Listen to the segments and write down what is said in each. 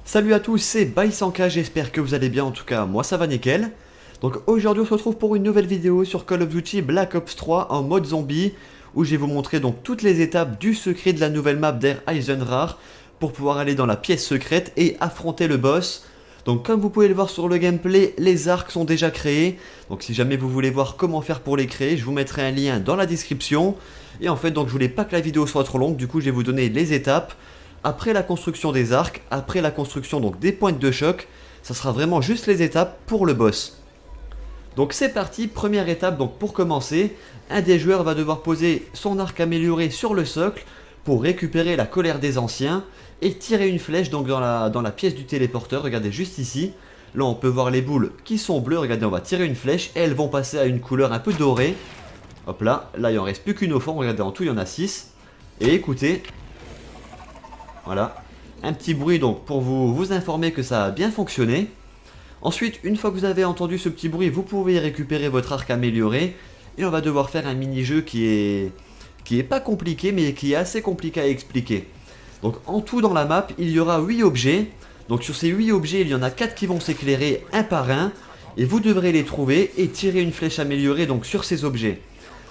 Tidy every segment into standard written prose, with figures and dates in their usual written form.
Salut à tous, c'est Baisanka, j'espère que vous allez bien, en tout cas moi ça va nickel. Donc aujourd'hui on se retrouve pour une nouvelle vidéo sur Call of Duty Black Ops 3 en mode zombie, où je vais vous montrer donc toutes les étapes du secret de la nouvelle map d'Air Eisenhower pour pouvoir aller dans la pièce secrète et affronter le boss. Donc comme vous pouvez le voir sur le gameplay, les arcs sont déjà créés, donc si jamais vous voulez voir comment faire pour les créer, je vous mettrai un lien dans la description. Et en fait donc je voulais pas que la vidéo soit trop longue, du coup je vais vous donner les étapes. Après la construction des arcs, après la construction donc des pointes de choc, ça sera vraiment juste les étapes pour le boss. Donc c'est parti, première étape, donc pour commencer, un des joueurs va devoir poser son arc amélioré sur le socle pour récupérer la colère des anciens et tirer une flèche donc dans la pièce du téléporteur, regardez juste ici. Là on peut voir les boules qui sont bleues, regardez on va tirer une flèche et elles vont passer à une couleur un peu dorée. Hop là, là il en reste plus qu'une au fond, regardez en tout il y en a 6. Et écoutez, voilà, un petit bruit donc pour vous informer que ça a bien fonctionné. Ensuite, une fois que vous avez entendu ce petit bruit, vous pouvez récupérer votre arc amélioré. Et on va devoir faire un mini-jeu qui est pas compliqué, mais qui est assez compliqué à expliquer. Donc en tout dans la map, il y aura 8 objets. Donc sur ces 8 objets, il y en a 4 qui vont s'éclairer un par un. Et vous devrez les trouver et tirer une flèche améliorée donc sur ces objets.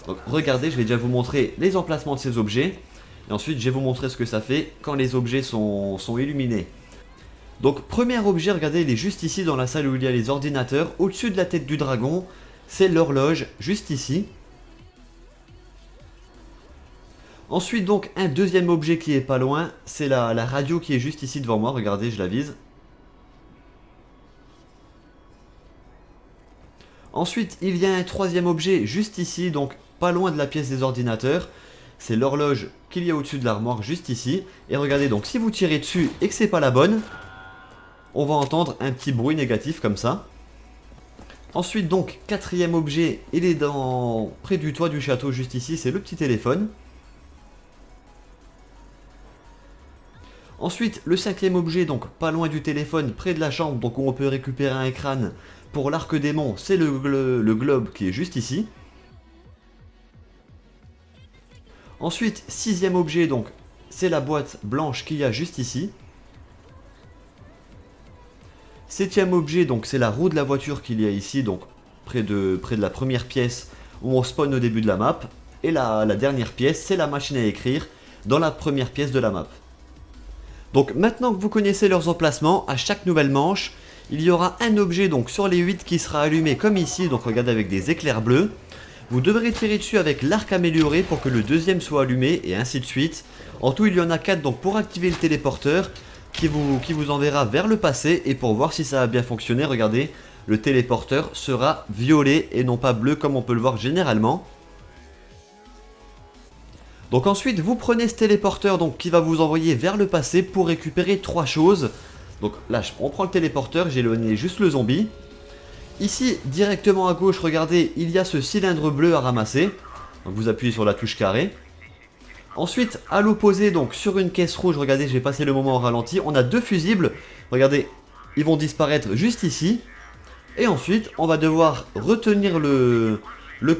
Donc regardez, je vais déjà vous montrer les emplacements de ces objets. Et ensuite, je vais vous montrer ce que ça fait quand les objets sont illuminés. Donc, premier objet, regardez, il est juste ici dans la salle où il y a les ordinateurs. Au-dessus de la tête du dragon, c'est l'horloge, juste ici. Ensuite, donc, un deuxième objet qui est pas loin, c'est la radio qui est juste ici devant moi. Regardez, je la vise. Ensuite, il y a un troisième objet juste ici, donc pas loin de la pièce des ordinateurs. C'est l'horloge qu'il y a au-dessus de l'armoire, juste ici. Et regardez, donc si vous tirez dessus et que c'est pas la bonne, on va entendre un petit bruit négatif comme ça. Ensuite, donc, quatrième objet, il est près du toit du château, juste ici, c'est le petit téléphone. Ensuite, le cinquième objet, donc pas loin du téléphone, près de la chambre, donc où on peut récupérer un écran pour l'arc démon, c'est le globe qui est juste ici. Ensuite, sixième objet, donc c'est la boîte blanche qu'il y a juste ici. Septième objet, donc c'est la roue de la voiture qu'il y a ici, donc près de la première pièce où on spawn au début de la map. Et la dernière pièce, c'est la machine à écrire dans la première pièce de la map. Donc maintenant que vous connaissez leurs emplacements, à chaque nouvelle manche, il y aura un objet donc sur les 8 qui sera allumé comme ici, donc regardez avec des éclairs bleus. Vous devrez tirer dessus avec l'arc amélioré pour que le deuxième soit allumé et ainsi de suite. En tout il y en a 4 donc pour activer le téléporteur qui vous enverra vers le passé. Et pour voir si ça a bien fonctionné, regardez, le téléporteur sera violet et non pas bleu comme on peut le voir généralement. Donc ensuite vous prenez ce téléporteur donc, qui va vous envoyer vers le passé pour récupérer 3 choses. Donc là on prend le téléporteur, j'ai éloigné juste le zombie. Ici, directement à gauche, regardez, il y a ce cylindre bleu à ramasser. Donc vous appuyez sur la touche carré. Ensuite, à l'opposé, donc sur une caisse rouge, regardez, j'ai passé le moment au ralenti. On a 2 fusibles. Regardez, ils vont disparaître juste ici. Et ensuite, on va devoir retenir le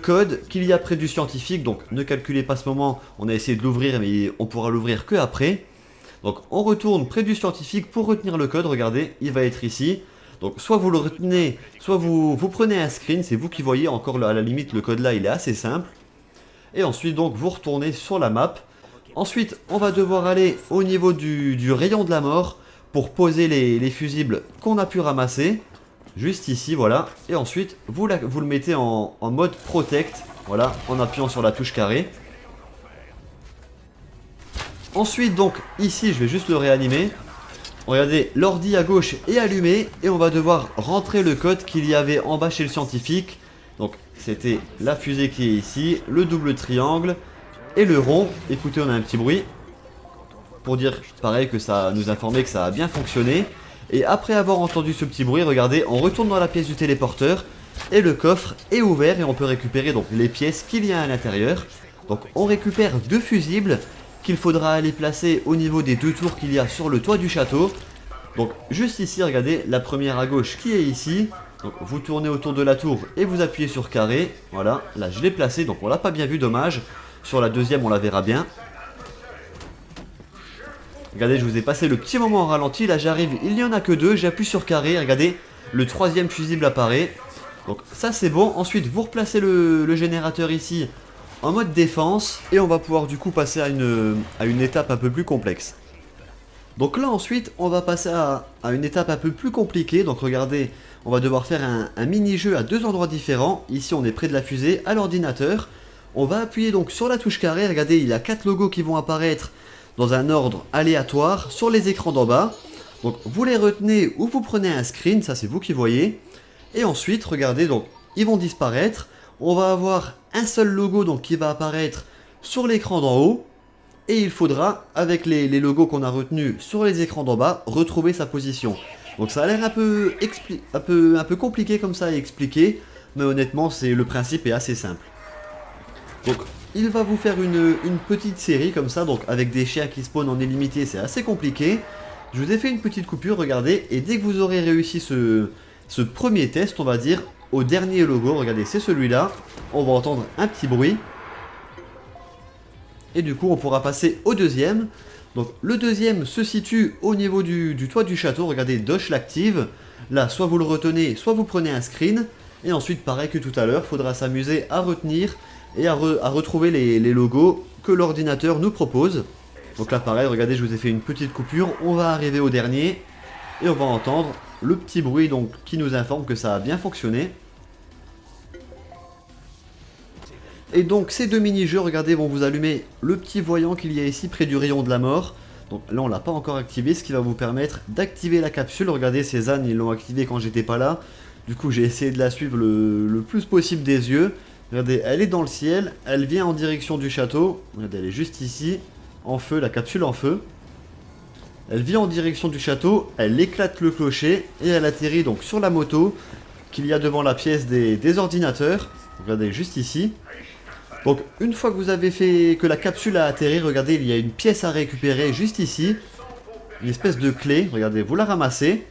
code qu'il y a près du scientifique. Donc ne calculez pas ce moment, on a essayé de l'ouvrir, mais on pourra l'ouvrir que après. Donc on retourne près du scientifique pour retenir le code. Regardez, il va être ici. Donc soit vous le retenez, soit vous prenez un screen, c'est vous qui voyez, encore à la limite le code là il est assez simple. Et ensuite donc vous retournez sur la map. Ensuite on va devoir aller au niveau du rayon de la mort pour poser les fusibles qu'on a pu ramasser. Juste ici, voilà. Et ensuite vous le mettez en mode protect, voilà, en appuyant sur la touche carré. Ensuite donc ici je vais juste le réanimer. Regardez, l'ordi à gauche est allumé et on va devoir rentrer le code qu'il y avait en bas chez le scientifique. Donc c'était la fusée qui est ici, le double triangle et le rond. Écoutez, on a un petit bruit pour dire pareil que ça nous informait que ça a bien fonctionné. Et après avoir entendu ce petit bruit, regardez, on retourne dans la pièce du téléporteur et le coffre est ouvert et on peut récupérer donc les pièces qu'il y a à l'intérieur. Donc on récupère 2 fusibles qu'il faudra aller placer au niveau des 2 tours qu'il y a sur le toit du château. Donc juste ici, regardez, la première à gauche qui est ici. Donc vous tournez autour de la tour et vous appuyez sur carré. Voilà, là je l'ai placé, donc on l'a pas bien vu, dommage. Sur la deuxième on la verra bien. Regardez, je vous ai passé le petit moment en ralenti, là j'arrive, il n'y en a que deux, j'appuie sur carré, regardez, le troisième fusible apparaît. Donc ça c'est bon, ensuite vous replacez le générateur ici en mode défense, et on va pouvoir du coup passer à une étape un peu plus complexe. Donc là ensuite on va passer à une étape un peu plus compliquée, donc regardez, on va devoir faire un mini-jeu à deux endroits différents. Ici on est près de la fusée, à l'ordinateur. On va appuyer donc sur la touche carré, regardez il y a 4 logos qui vont apparaître dans un ordre aléatoire sur les écrans d'en bas. Donc vous les retenez ou vous prenez un screen, ça c'est vous qui voyez. Et ensuite regardez, donc ils vont disparaître. On va avoir un seul logo donc qui va apparaître sur l'écran d'en haut. Et il faudra, avec les logos qu'on a retenus sur les écrans d'en bas, retrouver sa position. Donc ça a l'air un peu compliqué comme ça à expliquer, mais honnêtement le principe est assez simple. Donc il va vous faire une petite série comme ça, donc avec des chiens qui spawnent en illimité, c'est assez compliqué. Je vous ai fait une petite coupure, regardez, et dès que vous aurez réussi ce premier test, on va dire, au dernier logo, regardez, c'est celui-là, on va entendre un petit bruit. Et du coup on pourra passer au deuxième. Donc le deuxième se situe au niveau du toit du château, regardez, Dosh l'active. Là soit vous le retenez, soit vous prenez un screen. Et ensuite pareil que tout à l'heure, il faudra s'amuser à retenir et à retrouver les logos que l'ordinateur nous propose. Donc là pareil, regardez, je vous ai fait une petite coupure, on va arriver au dernier. Et on va entendre le petit bruit donc qui nous informe que ça a bien fonctionné. Et donc ces deux mini-jeux, regardez, vont vous allumer le petit voyant qu'il y a ici près du rayon de la mort. Donc là on l'a pas encore activé, ce qui va vous permettre d'activer la capsule. Regardez, ces ânes ils l'ont activé quand j'étais pas là. Du coup j'ai essayé de la suivre le plus possible des yeux. Regardez, elle est dans le ciel, elle vient en direction du château. Regardez, elle est juste ici, en feu, la capsule en feu. Elle vient en direction du château, elle éclate le clocher et elle atterrit donc sur la moto qu'il y a devant la pièce des ordinateurs. Regardez, juste ici. Donc une fois que vous avez fait que la capsule a atterri, regardez, il y a une pièce à récupérer juste ici. Une espèce de clé, regardez, vous la ramassez.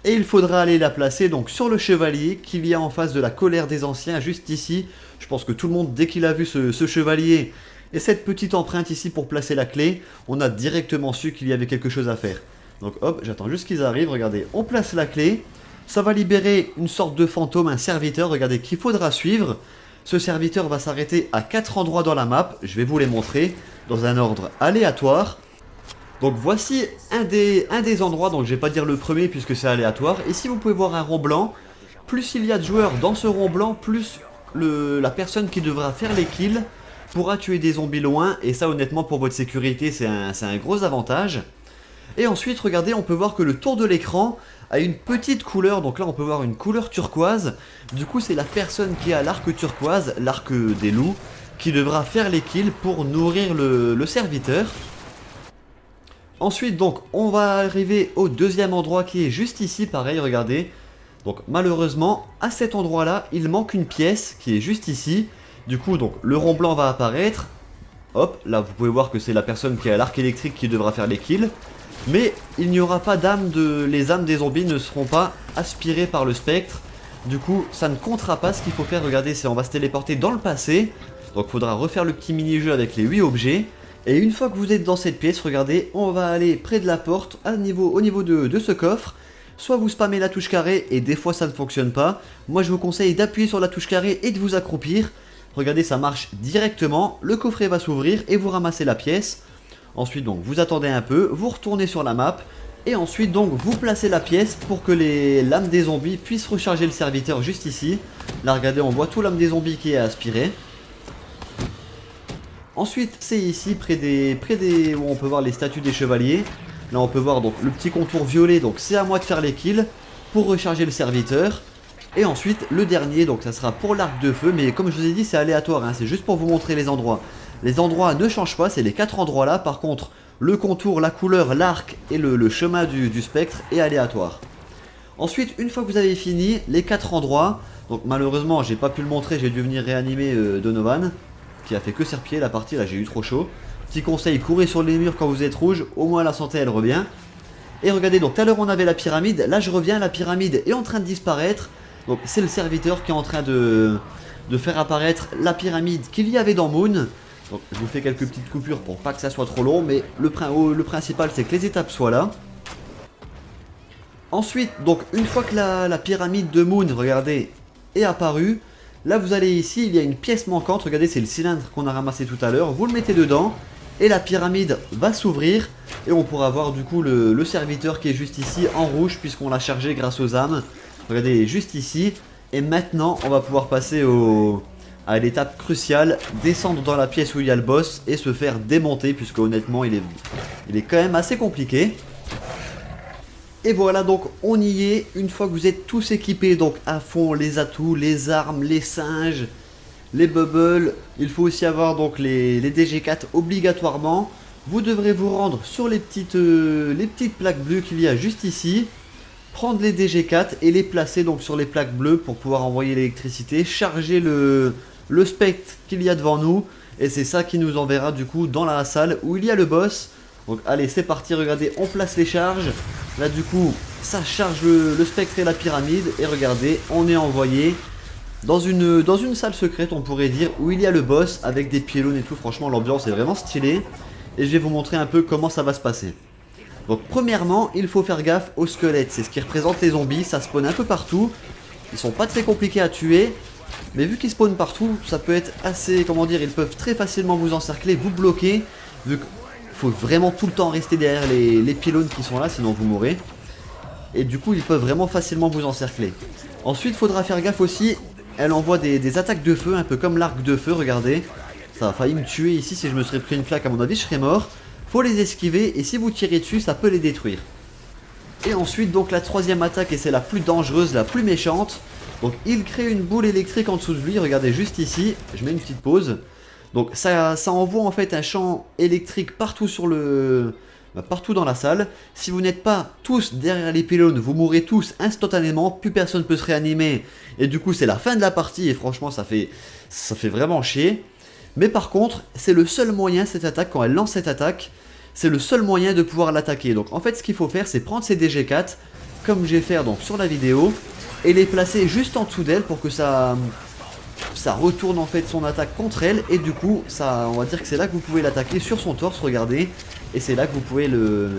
Et il faudra aller la placer donc sur le chevalier qu'il y a en face de la colère des anciens, juste ici. Je pense que tout le monde, dès qu'il a vu ce chevalier et cette petite empreinte ici pour placer la clé, on a directement su qu'il y avait quelque chose à faire. Donc hop, j'attends juste qu'ils arrivent, regardez, on place la clé. Ça va libérer une sorte de fantôme, un serviteur, regardez, qu'il faudra suivre. Ce serviteur va s'arrêter à 4 endroits dans la map, je vais vous les montrer, dans un ordre aléatoire. Donc voici un des endroits, donc je vais pas dire le premier puisque c'est aléatoire. Ici vous pouvez voir un rond blanc, plus il y a de joueurs dans ce rond blanc, plus la personne qui devra faire les kills pourra tuer des zombies loin. Et ça honnêtement pour votre sécurité c'est un gros avantage. Et ensuite regardez, on peut voir que le tour de l'écran a une petite couleur, donc là on peut voir une couleur turquoise. Du coup c'est la personne qui a l'arc turquoise, l'arc des loups, qui devra faire les kills pour nourrir le serviteur. Ensuite donc on va arriver au deuxième endroit qui est juste ici, pareil regardez. Donc malheureusement à cet endroit là il manque une pièce qui est juste ici. Du coup donc le rond blanc va apparaître. Hop, là vous pouvez voir que c'est la personne qui a l'arc électrique qui devra faire les kills. Mais il n'y aura pas d'âme les âmes des zombies ne seront pas aspirées par le spectre. Du coup ça ne comptera pas. Ce qu'il faut faire, regardez, c'est on va se téléporter dans le passé. Donc il faudra refaire le petit mini-jeu avec les 8 objets. Et une fois que vous êtes dans cette pièce, regardez, on va aller près de la porte au niveau de ce coffre. Soit vous spammez la touche carré et des fois ça ne fonctionne pas. Moi je vous conseille d'appuyer sur la touche carré et de vous accroupir. Regardez, ça marche directement, le coffret va s'ouvrir et vous ramassez la pièce. Ensuite donc vous attendez un peu, vous retournez sur la map. Et ensuite donc vous placez la pièce pour que les lames des zombies puissent recharger le serviteur juste ici. Là regardez, on voit tout l'âme des zombies qui est aspiré. Ensuite c'est ici près des où on peut voir les statues des chevaliers. Là on peut voir donc le petit contour violet, donc c'est à moi de faire les kills pour recharger le serviteur. Et ensuite le dernier, donc ça sera pour l'arc de feu, mais comme je vous ai dit c'est aléatoire, hein, c'est juste pour vous montrer les endroits. Les endroits ne changent pas, c'est les 4 endroits là, par contre le contour, la couleur, l'arc et le chemin du spectre est aléatoire. Ensuite une fois que vous avez fini les 4 endroits, donc malheureusement j'ai pas pu le montrer, j'ai dû venir réanimer Donovan, qui a fait que serpier la partie, là j'ai eu trop chaud. Petit conseil, courez sur les murs quand vous êtes rouge, au moins la santé elle revient. Et regardez, donc tout à l'heure on avait la pyramide, là je reviens, la pyramide est en train de disparaître. Donc c'est le serviteur qui est en train de faire apparaître la pyramide qu'il y avait dans Moon. Donc je vous fais quelques petites coupures pour pas que ça soit trop long, mais le principal c'est que les étapes soient là. Ensuite, donc une fois que la pyramide de Moon, regardez, est apparue, là vous allez ici, il y a une pièce manquante, regardez c'est le cylindre qu'on a ramassé tout à l'heure, vous le mettez dedans, et la pyramide va s'ouvrir, et on pourra voir du coup le serviteur qui est juste ici en rouge, puisqu'on l'a chargé grâce aux âmes. Regardez, juste ici, et maintenant on va pouvoir passer à l'étape cruciale, descendre dans la pièce où il y a le boss, et se faire démonter, puisque honnêtement il est quand même assez compliqué. Et voilà, donc on y est, une fois que vous êtes tous équipés, donc à fond les atouts, les armes, les singes, les bubbles, il faut aussi avoir donc les DG4 obligatoirement. Vous devrez vous rendre sur les petites plaques bleues qu'il y a juste ici, prendre les DG4 et les placer donc sur les plaques bleues pour pouvoir envoyer l'électricité, charger le spectre qu'il y a devant nous, et c'est ça qui nous enverra du coup dans la salle où il y a le boss. Donc allez, c'est parti, regardez, on place les charges. Là du coup, ça charge le spectre et la pyramide. Et regardez, on est envoyé dans une salle secrète, on pourrait dire, où il y a le boss avec des pylônes et tout. Franchement, l'ambiance est vraiment stylée. Et je vais vous montrer un peu comment ça va se passer. Donc premièrement, il faut faire gaffe aux squelettes. C'est ce qui représente les zombies, ça spawn un peu partout. Ils sont pas très compliqués à tuer. Mais vu qu'ils spawnent partout, ça peut être assez, comment dire, ils peuvent très facilement vous encercler, vous bloquer. Vu que faut vraiment tout le temps rester derrière les pylônes qui sont là, sinon vous mourrez. Et du coup, ils peuvent vraiment facilement vous encercler. Ensuite, il faudra faire gaffe aussi. Elle envoie des attaques de feu, un peu comme l'arc de feu, regardez. Ça a failli me tuer ici, si je me serais pris une claque, à mon avis, je serais mort. Faut les esquiver, et si vous tirez dessus, ça peut les détruire. Et ensuite, donc la troisième attaque, et c'est la plus dangereuse, la plus méchante. Donc, il crée une boule électrique en dessous de lui, regardez juste ici. Je mets une petite pause. Donc ça envoie en fait un champ électrique partout partout dans la salle. Si vous n'êtes pas tous derrière les pylônes, vous mourrez tous instantanément, plus personne peut se réanimer. Et du coup c'est la fin de la partie et franchement ça fait vraiment chier. Mais par contre, c'est le seul moyen, cette attaque, quand elle lance cette attaque, c'est le seul moyen de pouvoir l'attaquer. Donc en fait ce qu'il faut faire, c'est prendre ces DG4, comme je vais faire donc sur la vidéo, et les placer juste en dessous d'elle pour que ça retourne en fait son attaque contre elle, et du coup ça, on va dire que c'est là que vous pouvez l'attaquer sur son torse, regardez, et c'est là que vous pouvez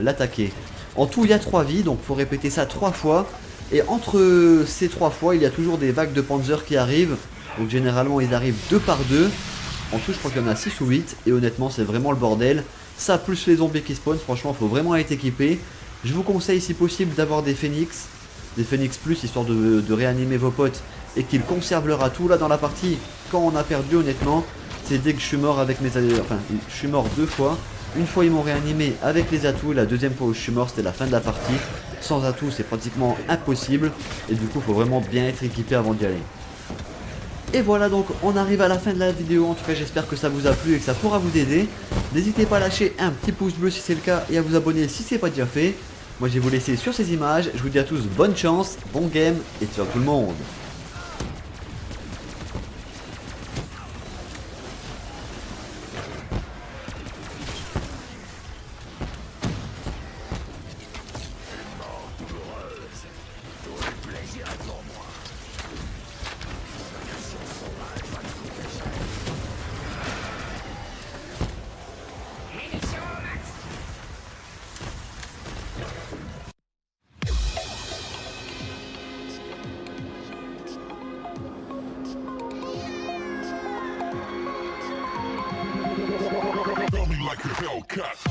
l'attaquer. En tout il y a 3 vies, donc il faut répéter ça 3 fois, et entre ces 3 fois il y a toujours des vagues de panzer qui arrivent, donc généralement ils arrivent 2 par 2, en tout je crois qu'il y en a 6 ou 8, et honnêtement c'est vraiment le bordel, ça plus les zombies qui spawnent, franchement il faut vraiment être équipé. Je vous conseille si possible d'avoir des phoenix plus, histoire de réanimer vos potes et qu'ils conservent leur atout. Là dans la partie, quand on a perdu honnêtement, c'est dès que je suis mort avec mes... Enfin, je suis mort 2 fois. Une fois ils m'ont réanimé avec les atouts, la deuxième fois où je suis mort c'était la fin de la partie. Sans atouts c'est pratiquement impossible, et du coup il faut vraiment bien être équipé avant d'y aller. Et voilà, donc on arrive à la fin de la vidéo. En tout cas j'espère que ça vous a plu et que ça pourra vous aider. N'hésitez pas à lâcher un petit pouce bleu si c'est le cas, et à vous abonner si c'est pas déjà fait. Moi je vais vous laisser sur ces images, je vous dis à tous bonne chance, bon game, et ciao tout le monde. Like a Hellcat.